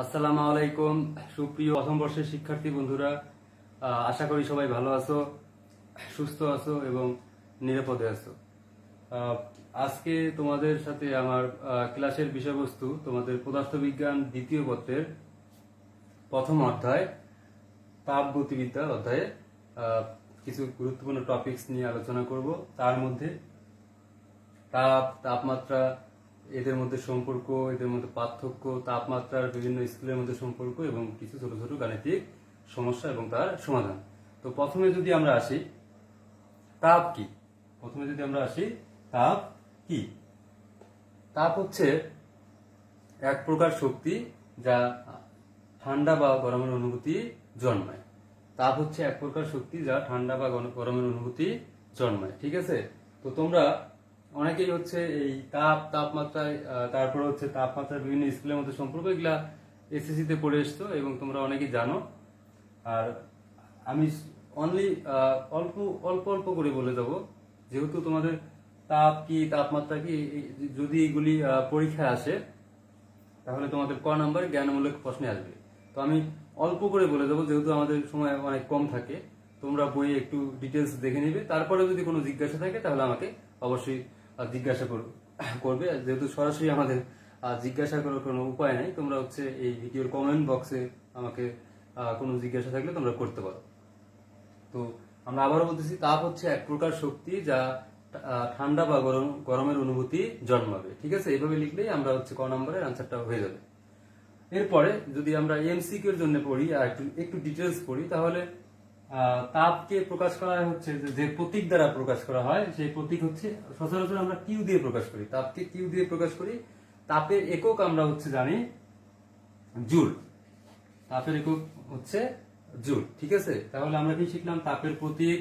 আসসালামু আলাইকুম সুপ্রিয় প্রথম বর্ষের শিক্ষার্থী বন্ধুরা, আশা করি সবাই ভালো আছো, সুস্থ আছো এবং নিরাপদে আছো। আজকে তোমাদের সাথে আমার ক্লাসের বিষয়বস্তু তোমাদের পদার্থবিজ্ঞান দ্বিতীয় পত্রের প্রথম অধ্যায় তাপগতিবিদ্যা অধ্যায়ে কিছু গুরুত্বপূর্ণ টপিকস নিয়ে আলোচনা করব। তার মধ্যে তাপমাত্রা, এদের মধ্যে সম্পর্ক, এদের মধ্যে পার্থক্য, তাপমাত্রার বিভিন্ন স্কেলের মধ্যে সম্পর্ক এবং কিছু ছোট ছোট গাণিতিক সমস্যা এবং তার সমাধান। তো প্রথমে যদি আমরা আসি তাপ কি, তাপ হচ্ছে এক প্রকার শক্তি যা ঠান্ডা বা গরমের অনুভূতি জন্মায়। তাপ হচ্ছে এক প্রকার শক্তি যা ঠান্ডা বা গরমের অনুভূতি জন্মায়। ঠিক আছে, তো তোমরা অনেকেই হচ্ছে এই তাপমাত্রায়, তারপরে হচ্ছে তাপমাত্রার বিভিন্ন স্কেলের মধ্যে সম্পর্ক, এগুলা এসএসসি তে পড়ে এসছো এবং তোমরা অনেকেই জানো। আর আমি অনলি অল্প অল্প অল্প করে বলে দেবো, যেহেতু তোমাদের তাপ কি তাপমাত্রা কি যদি এগুলি পরীক্ষায় আসে তাহলে তোমাদের ক নাম্বার জ্ঞানমূলক প্রশ্নে আসবে। তো আমি অল্প করে বলে দেবো, যেহেতু আমাদের সময় অনেক কম থাকে। তোমরা বইয়ে একটু ডিটেলস দেখে নিবে, তারপরে যদি কোনো জিজ্ঞাসা থাকে তাহলে আমাকে অবশ্যই জিজ্ঞাসা করবে। যেহেতু সরাসরি আমাদের জিজ্ঞাসা করার কোনো উপায় নাই, তোমরা হচ্ছে এই ভিডিওর কমেন্ট বক্সে আমাকে কোনো জিজ্ঞাসা থাকলে তোমরা করতে পারো। তো আমরা আবারও বলতেছি, তাপ হচ্ছে এক প্রকার শক্তি যা ঠান্ডা বা গরমের অনুভূতি জন্মাবে। ঠিক আছে, এইভাবে লিখলেই আমরা হচ্ছে ক নম্বরের আনসারটা হয়ে যাবে। এরপরে যদি আমরা এমসিকিউ এর জন্য পড়ি আর একটু ডিটেলস পড়ি, তাহলে তাপকে প্রকাশ করা হচ্ছে যে প্রতীক দ্বারা প্রকাশ করা হয়, সেই প্রতীক হচ্ছে সচরাচর আমরা কিউ দিয়ে প্রকাশ করি। তাপকে কিউ দিয়ে প্রকাশ করি। তাপের একক আমরা হচ্ছে জানি জুল। তাপের একক হচ্ছে জুল। ঠিক আছে, তাহলে আমরা কি শিখলাম? তাপের প্রতীক,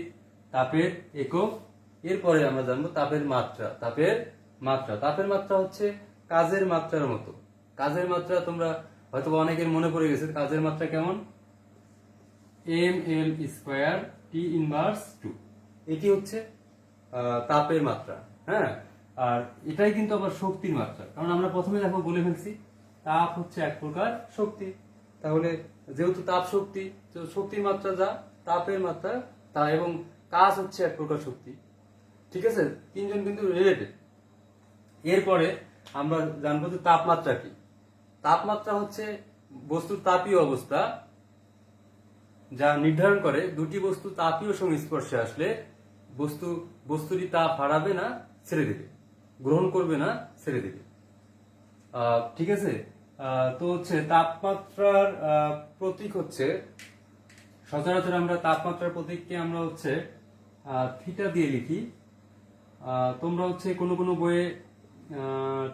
তাপের একক। এরপরে আমরা জানবো তাপের মাত্রা। তাপের মাত্রা হচ্ছে কাজের মাত্রার মতো। কাজের মাত্রা তোমরা হয়তো অনেকের মনে পড়ে গেছে, কাজের মাত্রা কেমন? ml স্কয়ার টি ইনভার্স 2। এটি হচ্ছে তাপের মাত্রা। হ্যাঁ, আর এটাই কিন্তু আবার শক্তির মাত্রা, কারণ আমরা প্রথমে দেখো বলে ফেলছি তাপ হচ্ছে এক প্রকার শক্তি। তাহলে যেহেতু তাপ শক্তি, তো শক্তির মাত্রা যা, তাপের মাত্রা তা, এবং কাজ হচ্ছে এক প্রকার শক্তি। ঠিক আছে, তিনজন কিন্তু রিলেটেড। এরপরে আমরা জানবো যে তাপমাত্রা কি। তাপমাত্রা হচ্ছে বস্তুর তাপীয় অবস্থা, যা নির্ধারণ করে দুটি বস্তু তাপীয় সংস্পর্শে আসলে বস্তুটি তাপ হারাবে না ছেড়ে দেবে, গ্রহণ করবে না ছেড়ে দেবে। ঠিক আছে, তো হচ্ছে তাপমাত্রার প্রতীক হচ্ছে, সচরাচর আমরা তাপমাত্রার প্রতীককে আমরা হচ্ছে থিটা দিয়ে লিখি। তোমরা হচ্ছে কোনো কোনো বইয়ে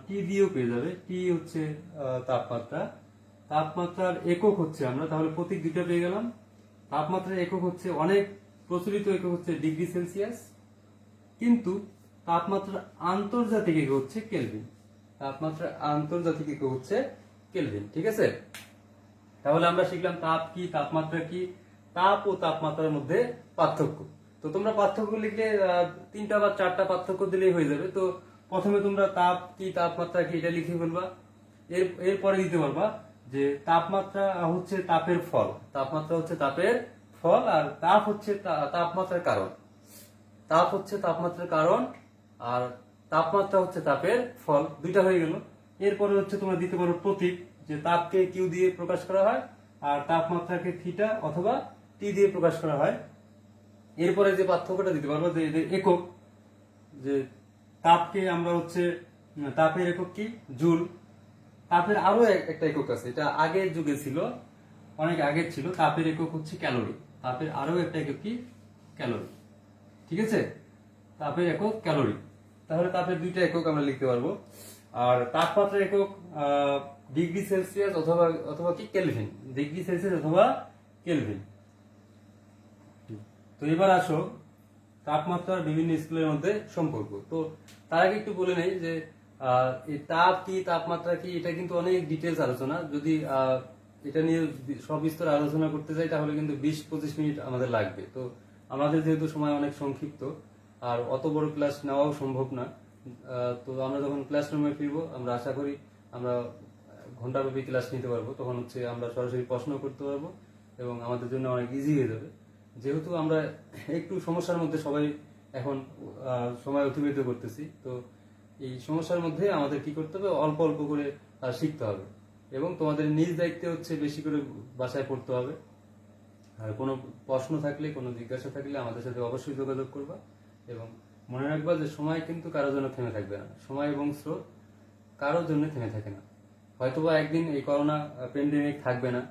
টি দিয়েও পেয়ে যাবে। টি হচ্ছে তাপমাত্রার একক হচ্ছে, আমরা তাহলে প্রতীক দুটো পেয়ে গেলাম। তাপমাত্রার একক হচ্ছে, অনেক প্রচলিত একক হচ্ছে ডিগ্রি সেলসিয়াস, কিন্তু তাপমাত্রার আন্তর্জাতিক একক হচ্ছে কেলভিন। ঠিক আছে, তাহলে আমরা শিখলাম তাপ কি, তাপমাত্রা কি, তাপ ও তাপমাত্রার মধ্যে পার্থক্য। তো তোমরা পার্থক্য লিখলে 3টা বা 4টা পার্থক্য দিলেই হয়ে যাবে। তো প্রথমে তোমরা তাপ কি তাপমাত্রা কি এটা লিখে ফেলবা। এরপরে দিতে পারবা যে তাপমাত্রা হচ্ছে তাপের ফল, আর তাপ হচ্ছে তাপমাত্রার কারণ। তাপ হচ্ছে তাপমাত্রার কারণ আর তাপমাত্রা হচ্ছে তাপের ফল। দুইটা হয়ে গেল। এরপরে হচ্ছে তোমরা দিতে পারো প্রতীক, যে তাপকে কিউ দিয়ে প্রকাশ করা হয় আর তাপমাত্রাকে থিটা অথবা টি দিয়ে প্রকাশ করা হয়। এরপরে যে পার্থক্যটা দিতে পারবো, যে এদের একক, যে তাপকে আমরা হচ্ছে তাপের একক কি জুল। তাপের আরো একটা একক আছে, এটা আগের যুগে ছিল, অনেক আগের ছিল। তাপের একক হচ্ছে ক্যালোরি। তাপের আরো একটা একক কি ক্যালোরি। ঠিক আছে, তাপের একক ক্যালোরি। তাহলে তাপের দুইটা একক আমরা লিখতে পারবো। আর তাপমাত্রার একক ডিগ্রি সেলসিয়াস অথবা কি কেলভিন, ডিগ্রি সেলসিয়াস অথবা কেলভিন। তো এবার আসো তাপমাত্রার বিভিন্ন স্কেলের মধ্যে সম্পর্ক। তো তার আগে একটু বলে নেই যে তাপ কি তাপমাত্রা কি, এটা কিন্তু অনেক ডিটেলস আলোচনা। যদি এটা নিয়ে সবিস্তার আলোচনা করতে যাই তাহলে কিন্তু 20-25 মিনিট আমাদের লাগবে। তো আমাদের যেহেতু সময় অনেক সংক্ষিপ্ত আর অত বড় ক্লাস নেওয়াও সম্ভব না, তো আমরা যখন ক্লাসরুমে ফিরবো আমরা আশা করি আমরা ঘন্টাব্যাপী ক্লাস নিতে পারবো, তখন হচ্ছে আমরা সরাসরি প্রশ্ন করতে পারবো এবং আমাদের জন্য অনেক ইজি হয়ে যাবে। যেহেতু আমরা একটু সমস্যার মধ্যে সবাই এখন সময় অতিবাহিত করতেছি, তো এই সমস্যার মধ্যে আমাদের কি করতে হবে, অল্প অল্প করে শিখতে হবে এবং তোমাদের নিজ দায়িত্বে হচ্ছে বেশি করে বাসায় পড়তে হবে। আর কোনো প্রশ্ন থাকলে, কোনো জিজ্ঞাসা থাকলে আমাদের সাথে অবশ্যই যোগাযোগ করবা এবং মনে রাখবা যে সময় কিন্তু কারোর জন্য থেমে থাকবে না, সময় এবং স্রোত কারোর জন্য থেমে থাকে না। হয়তোবা একদিন এই করোনা প্যান্ডেমিক থাকবে না,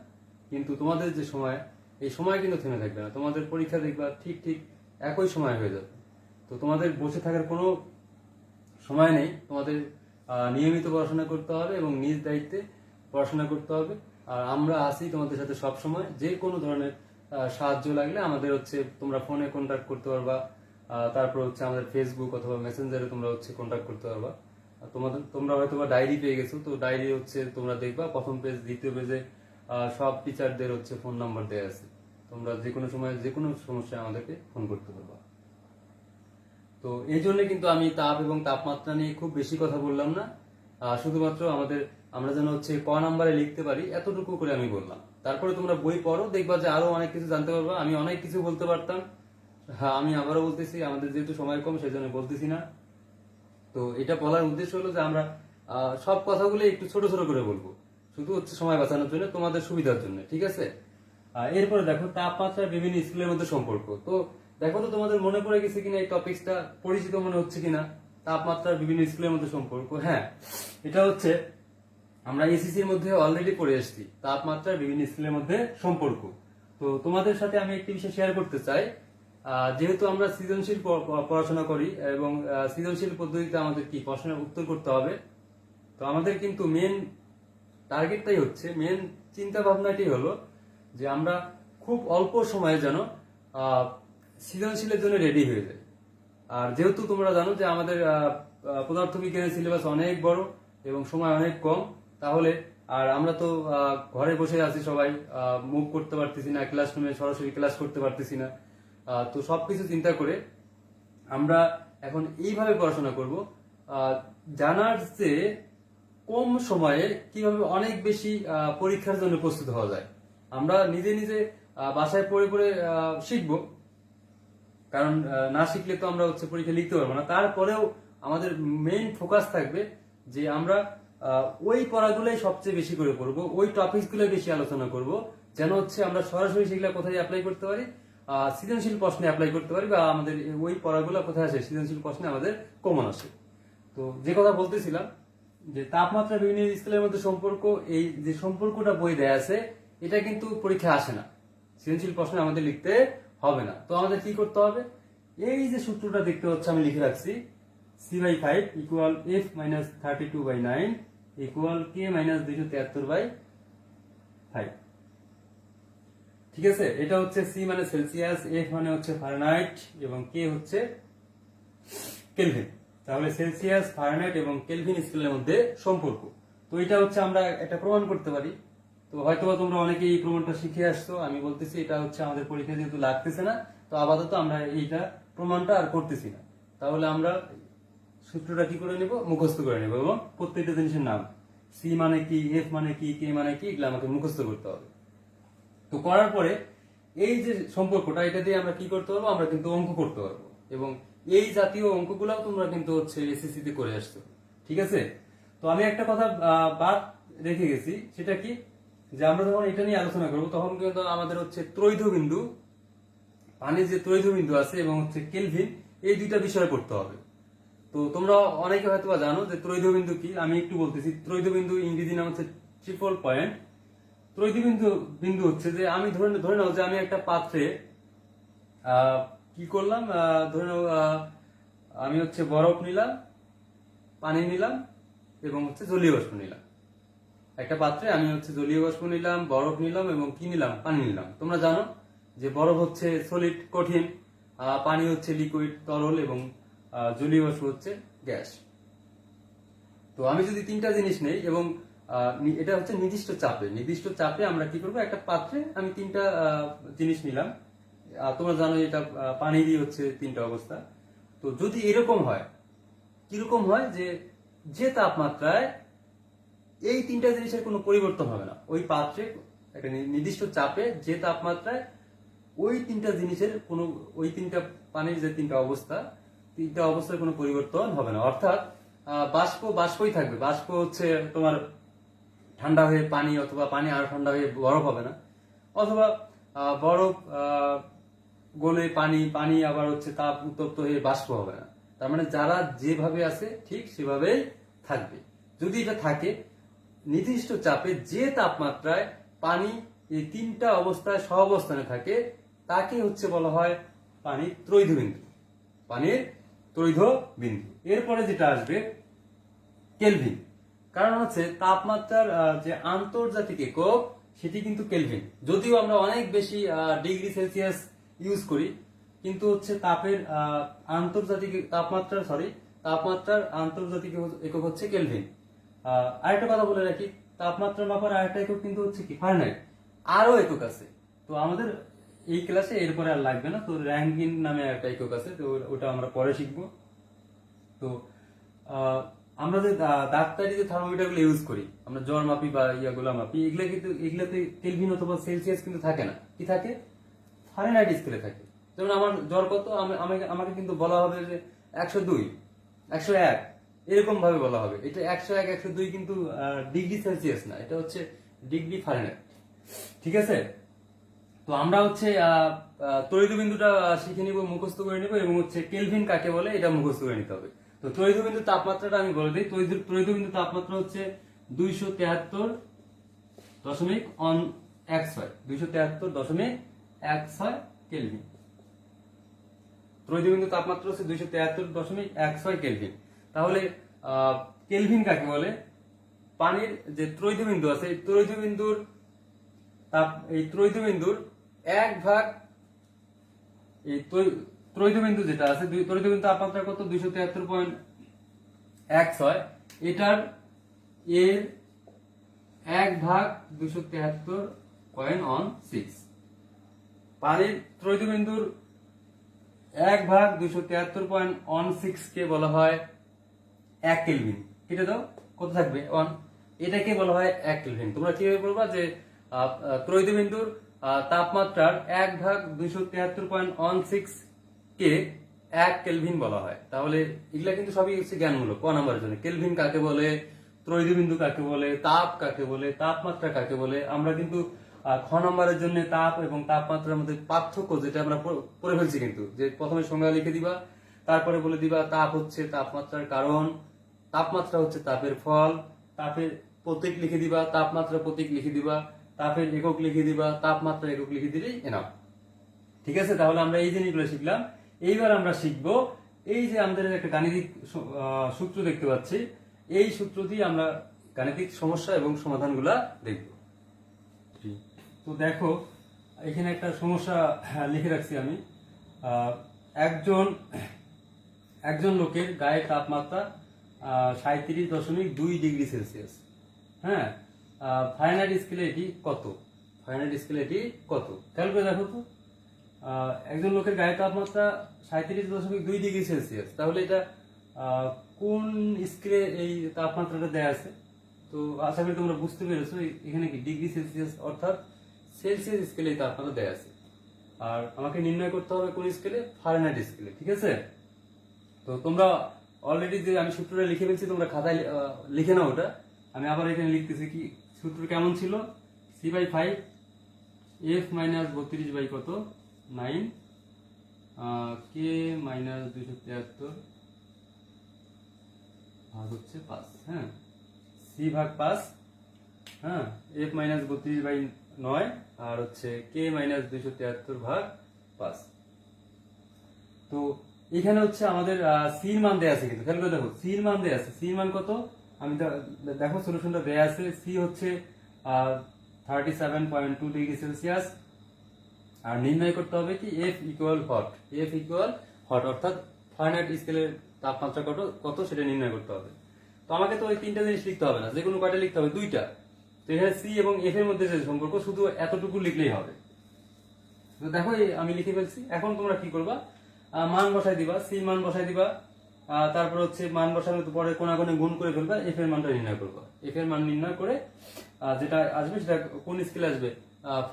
কিন্তু তোমাদের যে সময়, এই সময় কিন্তু থেমে থাকবে না। তোমাদের পরীক্ষা দেখবা ঠিক ঠিক একই সময় হয়ে যাবে। তো তোমাদের বসে থাকার কোনো সময় নেই, তোমাদের নিয়মিত পড়াশোনা করতে হবে এবং নিজ দায়িত্বে পড়াশোনা করতে হবে। আর আমরা আছি তোমাদের সাথে সব সময়। যে কোনো ধরনের সাহায্য লাগলে আমাদের হচ্ছে তোমরা ফোনে কন্ট্যাক্ট করতে পারবা, তারপর হচ্ছে আমাদের ফেসবুক অথবা মেসেঞ্জারে তোমরা হচ্ছে কন্ট্যাক্ট করতে পারবা। তোমরা হয়তো বা ডায়েরি পেয়ে গেছো, তো ডায়েরি হচ্ছে তোমরা দেখবা প্রথম পেজ, দ্বিতীয় পেজে সব টিচারদের হচ্ছে ফোন নাম্বার দেওয়া আছে। তোমরা যে কোনো সময় যে কোনো সমস্যায় আমাদেরকে ফোন করতে পারবা। তো এই জন্য কিন্তু আমি তাপ এবং তাপমাত্রা নিয়ে খুব বেশি কথা বললাম না, শুধুমাত্র আমরা যেন হচ্ছে ক নাম্বারে লিখতে পারি এতটুকু করে আমি বললাম। তারপরে তোমরা বই পড়ো, দেখবা যে আরো অনেক কিছু জানতে পারবা। আমি অনেক কিছু বলতে পারতাম, হ্যাঁ আমি আবারও বলতেছি, আমাদের যেহেতু সময় কম সেই জন্য বলতেছি না। তো এটা বলার উদ্দেশ্য হলো যে আমরা সব কথাগুলো একটু ছোট ছোট করে বলবো, শুধু হচ্ছে সময় বাঁচানোর জন্য, তোমাদের সুবিধার জন্য, ঠিক আছে? এরপরে দেখো তাপমাত্রা বিভিন্ন স্কুলের মধ্যে সম্পর্ক। তো দেখো তো তোমাদের মনে পড়ে গেছে কিনা, এই টপিকসটা পরিচিত মনে হচ্ছে কিনা, তাপমাত্রার বিভিন্ন স্কুলের মধ্যে সম্পর্ক। হ্যাঁ, এটা হচ্ছে আমরা এসিসির মধ্যে অলরেডি পড়ে এসেছি, তাপমাত্রার বিভিন্ন স্কুলের মধ্যে সম্পর্ক। তো তোমাদের সাথে আমি একটি বিষয় শেয়ার করতে চাই। যেহেতু আমরা সৃজনশীল পড়াশোনা করি এবং সৃজনশীল পদ্ধতিতে আমাদের কি প্রশ্নের উত্তর করতে হবে, তো আমাদের কিন্তু মেন টার্গেটটাই হচ্ছে, মেন চিন্তা ভাবনাটি হলো যে আমরা খুব অল্প সময়ে যেন সৃজনশীলের জন্য রেডি হয়ে যায়। আর যেহেতু তোমরা জানো যে আমাদের পদার্থবিজ্ঞানের সিলেবাস অনেক বড় এবং সময় অনেক কম, তাহলে আর আমরা তো ঘরে বসে আছি, সবাই মুভ করতে পারতেছি না, ক্লাসরুমে সরাসরি ক্লাস করতে পারতেছি না। তো সবকিছু চিন্তা করে আমরা এখন এইভাবে পড়াশোনা করব, জানার যে কম সময়ে কিভাবে অনেক বেশি পরীক্ষার জন্য প্রস্তুত হওয়া যায়। আমরা নিজে নিজে বাসায় পড়ে পড়ে শিখবো, কারণ না শিখলে তো আমরা হচ্ছে পরীক্ষা লিখতে পারবো না। তারপরেও আমাদের মেইন ফোকাস থাকবে যে আমরা ওই পড়াগুলোই সবচেয়ে বেশি করে পড়বো, ওই টপিকস গুলো বেশি আলোচনা করব, যেন হচ্ছে আমরা সরাসরি সেগুলো কোথায় অ্যাপ্লাই করতে পারি, সৃজনশীল প্রশ্নে অ্যাপ্লাই করতে পারি, বা আমাদের ওই পড়াগুলো কোথায় আসে, সৃজনশীল প্রশ্নে আমাদের কমন আসে। তো যে কথা বলতেছিলাম যে তাপমাত্রা বিভিন্ন স্কেলের মধ্যে সম্পর্ক, এই যে সম্পর্কটা বই দেয়া আছে, এটা কিন্তু পরীক্ষায় আসে না, সৃজনশীল প্রশ্নে আমাদের লিখতে হবে না। তো আমাদের কি করতে হবে, এই যে সূত্রটা দেখতে হচ্ছে আমি লিখে রাখছি, c/5 equal f minus 32/9 equal k minus 273/5। ঠিক আছে, এটা হচ্ছে c মানে সেলসিয়াস, f মানে হচ্ছে ফারেনহাইট এবং k হচ্ছে কেলভিন। তাহলে সেলসিয়াস, ফারেনহাইট এবং কেলভিন স্কেলের মধ্যে সম্পর্ক। তো এটা হচ্ছে আমরা একটা প্রমাণ করতে পারি। তো হয়তোবা তোমরা অনেকে এই প্রমাণটা শিখে আসছো, আমি বলতেছি এটা হচ্ছে আমাদের পরীক্ষা যেহেতু লাগতেছে না, তো আপাতত আমরা এইটা প্রমাণটা আর করতেছি না। তাহলে আমরা সূত্রটা কি করে নেব, মুখস্থ করে নেব এবং প্রত্যেকটা জিনিসের নাম, সি মানে কি, এফ মানে কি, কে মানে কি, এগুলো আমাকে মুখস্থ করতে হবে। তো করার পরে এই যে সম্পর্কটা, এটা দিয়ে আমরা কি করতে পারবো, আমরা কিন্তু অঙ্ক করতে পারবো এবং এই জাতীয় অঙ্কগুলাও তোমরা কিন্তু হচ্ছে এসএসসি তে করে আসছো। ঠিক আছে, তো আমি একটা কথা বাদ রেখে গেছি, সেটা কি, যে আমরা যখন এটা নিয়ে আলোচনা করবো তখন কিন্তু আমাদের হচ্ছে ত্রৈধ বিন্দু, পানির যে ত্রৈধ বিন্দু আছে এবং হচ্ছে কেলভিন, এই দুইটা বিষয় পড়তে হবে। তো তোমরা অনেকে হয়তো জানো যে ত্রৈধ বিন্দু কি, আমি একটু বলতেছি। ত্রৈধ বিন্দু ইংরেজি নাম হচ্ছে ট্রিপল পয়েন্ট। ত্রৈধ বিন্দু হচ্ছে যে আমি ধরে নাও যে আমি একটা পাত্রে কি করলাম, ধরে নাও আমি হচ্ছে বরফ নিলাম, পানি নিলাম এবং হচ্ছে জলীয় বাষ্প নিলাম। একটা পাত্রে আমি হচ্ছে জলীয় বাষ্প নিলাম, বরফ নিলাম এবং কি নিলাম, পানি নিলাম। তোমরা জানো যে বরফ হচ্ছে সলিড কঠিন, পানি হচ্ছে লিকুইড তরল এবং জলীয় বাষ্প হচ্ছে গ্যাস। তো আমি যদি তিনটা জিনিস নেই এবং এটা হচ্ছে নির্দিষ্ট চাপে আমরা কি করবো, একটা পাত্রে আমি তিনটা জিনিস নিলাম। তোমরা জানো এটা পানিরই হচ্ছে তিনটা অবস্থা। তো যদি এরকম হয়, কিরকম হয়, যে তাপমাত্রায় এই তিনটা জিনিসের কোনো পরিবর্তন হবে না। ওই পাত্রে একটা নির্দিষ্ট চাপে যে তাপমাত্রায় ওই তিনটা জিনিসের কোনো, ওই তিনটা পানির যে তিনটা অবস্থার কোনো পরিবর্তন হবে না। অর্থাৎ বাষ্পই থাকবে। বাষ্প হচ্ছে তোমার ঠান্ডা হয়ে পানি, অথবা পানি আরো ঠান্ডা হয়ে বরফ হবে না, অথবা বরফ গলে পানি আবার হচ্ছে তাপ উত্তপ্ত হয়ে বাষ্প হবে না। তার মানে যারা যেভাবে আছে ঠিক সেভাবেই থাকবে। যদি এটা থাকে নির্দিষ্ট চাপে যে তাপমাত্রায় পানি এই তিনটা অবস্থায় সহাবস্থানে থাকে, তাকে হচ্ছে বলা হয় পানির ত্রৈধ বিন্দু। পানির ত্রৈধ বিন্দু। এরপরে যেটা আসবে কেলভিন। কারণ হচ্ছে তাপমাত্রার যে আন্তর্জাতিক একক সেটি কিন্তু কেলভিন। যদিও আমরা অনেক বেশি ডিগ্রি সেলসিয়াস ইউজ করি, কিন্তু হচ্ছে তাপমাত্রার আন্তর্জাতিক একক হচ্ছে কেলভিন। আরেকটা কথা বলে রাখি, তাপমাত্রা মাপার আরেকটা একক কিন্তু হচ্ছে কি ফারেনহাইট। আরো একক আছে, তো আমাদের এই ক্লাসে এরপরে আর লাগবে না। তো র্যাঙ্কিন নামে একটা একক আছে, তো ওটা আমরা পরে শিখবো। তো আমরা যে ডাক্তারি যে থার্মোমিটার গুলো ইউজ করি, আমরা জ্বর মাপি বা ইয়াগুলো মাপি, এগুলাতে কেলভিন অথবা সেলসিয়াস কিন্তু থাকে না। কি থাকে? ফারেনহাইট স্কেলে থাকে। যেমন আমার জ্বর কত, আমাকে কিন্তু বলা হবে যে 102, 101 এরকম ভাবে বলা হবে। এটা 101, 102 কিন্তু ডিগ্রি সেলসিয়াস না, এটা হচ্ছে ডিগ্রি ফারেনহাইট। ঠিক আছে? তো আমরা হচ্ছে তড়িৎ বিন্দুটা শিখে নিব, মুখস্থ করে নিব, এবং হচ্ছে কেলভিন কাকে বলে এটা মুখস্থ করে নিতে হবে। তো তড়িৎ বিন্দুর তাপমাত্রাটা আমি বলে দিই। তড়িৎ বিন্দুর তাপমাত্রা হচ্ছে 273.16 কেলভিন। তড়িৎ বিন্দুর তাপমাত্রা হচ্ছে 273.16 কেলভিন। তাহলে কেলভিন কাকে বলে? পানির যে তড়িৎ বিন্দু আছে, এই তড়িৎ বিন্দুর এক ভাগ, এই তড়িৎ বিন্দু যেটা আছে, তড়িৎ বিন্দু তাপমাত্রা কত? 273.16। এটার এর এক ভাগ 273.16। পানির তড়িৎ বিন্দুর এক ভাগ 273.16 কে বলা হয় 1 কেলভিন। কেটে দাও, কত থাকবে? 1। এটাকে বলা হয় 1 কেলভিন। তোমরা কিভাবে বলবা যে তড়িৎ বিন্দুর তাপমাত্রার এক ভাগ 273.16 কে 1 কেলভিন বলা হয়। তাহলে এগুলা কিন্তু সবই হচ্ছে জ্ঞানমূলক। ক নাম্বারের জন্য কেলভিন কাকে বলে, তড়িৎ বিন্দু কাকে বলে, তাপ কাকে বলে, তাপমাত্রা কাকে বলে। আমরা কিন্তু খ নম্বরের জন্য তাপ এবং তাপমাত্রার মধ্যে পার্থক্য যেটা আমরা পড়ে ফেলছি, কিন্তু যে প্রথমে সংজ্ঞা লিখে দিবা, তারপরে বলে দিবা তাপ হচ্ছে তাপমাত্রার কারণ, তাপমাত্রা হচ্ছে তাপের ফল, তাপের প্রতীক লিখে দিবা, তাপমাত্রা প্রতীক লিখে দিবা, তাপের একক লিখে দিবা, তাপমাত্রা একক লিখে দিলেই এনাফ। ঠিক আছে? তাহলে আমরা এই জিনিসগুলো শিখলাম। এইবার আমরা শিখবো এই যে আমাদের একটা গাণিতিক সূত্র দেখতে পাচ্ছি, এই সূত্র দিয়ে আমরা গাণিতিক সমস্যা এবং সমাধানগুলা দেখব। তো দেখো, এখানে একটা সমস্যা লিখে রাখছি আমি। একজন লোকের গায়ের তাপমাত্রা 37.2 ডিগ্রি সেলসিয়াস। হ্যাঁ, ফারেনহাইট স্কেলে এটি কত? খেয়াল করে দেখো তো, একজন লোকের গায়ের তাপমাত্রা 37.2 ডিগ্রি সেলসিয়াস। তাহলে এটা কোন স্কেলে এই তাপমাত্রাটা দেয়া আছে? তো আশা করি তোমরা বুঝতে পেরেছো, এখানে কি ডিগ্রি সেলসিয়াস, অর্থাৎ সেলসিয়াস স্কেলে এই তাপমাত্রা দেয়া আছে। আর আমাকে নির্ণয় করতে হবে কোন স্কেলে? ফারেনহাইট স্কেলে। ঠিক আছে? তো তোমরা অলরেডি যে আমি সূত্রটা লিখে ফেলছি, তোমরা খাতায় লিখে নাও ওটা। আমি আবার এখানে লিখতেছি। কি সূত্র কেমন ছিল? C/5 F মাইনাস 32 কত 9 K মাইনাস 273 ভাগ হচ্ছে 5। হ্যাঁ, C ভাগ 5। হ্যাঁ, F মাইনাস 32/9 আর হচ্ছে K মাইনাস 273 ভাগ 5। তো এখানে হচ্ছে আমাদের সির মান দেয়া আছে, কিন্তু খেয়াল করে দেখো সির মান দেয়া আছে। সির মান কত? আমি দেখো সলিউশনটা দেয়া আছে। সি হচ্ছে 37.2 ডিগ্রি সেলসিয়াস। আর নির্ণয় করতে হবে কি F ইকুয়াল হট, অর্থাৎ ফারেনহাইট স্কেলের তাপমাত্রা কত সেটা নির্ণয় করতে হবে। তো আমাকে তো ওই তিনটা জিনিস লিখতে হবে না, যে কোনো কয়টা লিখতে হবে? দুইটা। তো এখানে সি এবং এফ এর মধ্যে যে সম্পর্ক, শুধু এতটুকু লিখলেই হবে। তো দেখো আমি লিখে ফেলছি। এখন তোমরা কি করবা? মান বসাই দিবা। সি মান বসাই দিবা তারপর হচ্ছে মান বসানোর পরে কোনাকুনি গুণ করে ফেলবা, এফ এর মানটা নির্ণয় করবা। এফ এর মান নির্ণয় করে যেটা আসবে সেটা কোন স্কেলে আসবে,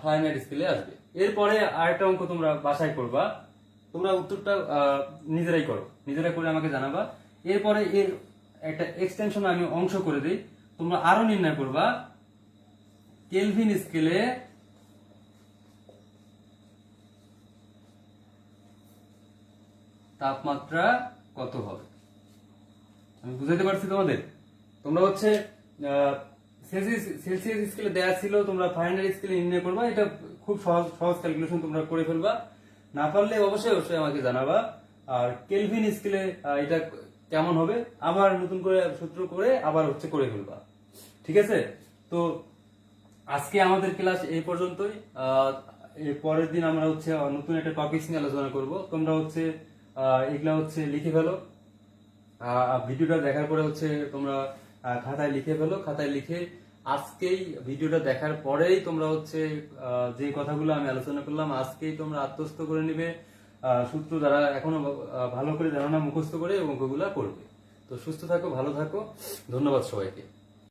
ফাইনাইট স্কেলে আসবে। এরপরে আরেকটা অঙ্ক তোমরা বাসায় করবা, তোমরা উত্তরটা নিজেরাই করো, নিজেরাই করে আমাকে জানাবা। এরপরে এর একটা এক্সটেনশন আমি অংশ করে দিই, তোমরা আরো নির্ণয় করবা কেলভিন স্কেলে তাপমাত্রা কত হবে। আমি বুঝাইতে পারছি তোমাদের? তোমরা হচ্ছে সেলসিয়াস স্কেলে দেয়া ছিল, তোমরা ফারেনহাইট স্কেলে নির্ণয় করবা। এটা খুব সহজ সহজ ক্যালকুলেশন, তোমরা করে ফেলবা। না পারলে অবশ্যই অবশ্যই আমাকে জানাবা। আর কেলভিন স্কেলে এটা কেমন হবে আবার নতুন করে সূত্র করে আবার হচ্ছে করে ফেলবা। ঠিক আছে? তো আজকে আমাদের ক্লাস এই পর্যন্তই। এর পরের দিন আমরা হচ্ছে নতুন একটা টপিক নিয়ে আলোচনা করব। তোমরা হচ্ছে এগুলা হচ্ছে লিখে ফেলো, ভিডিওটা দেখার পরে হচ্ছে তোমরা খাতায় লিখে ফেলো। খাতায় লিখে আজকেই ভিডিওটা দেখার পরেই তোমরা হচ্ছে যে কথাগুলো আমি আলোচনা করলাম আজকেই তোমরা আত্মস্থ করে নিবে। সূত্র যারা এখনো ভালো করে জানো না মুখস্থ করে এবং ওগুলা করবে। তো সুস্থ থাকো, ভালো থাকো, ধন্যবাদ সবাইকে।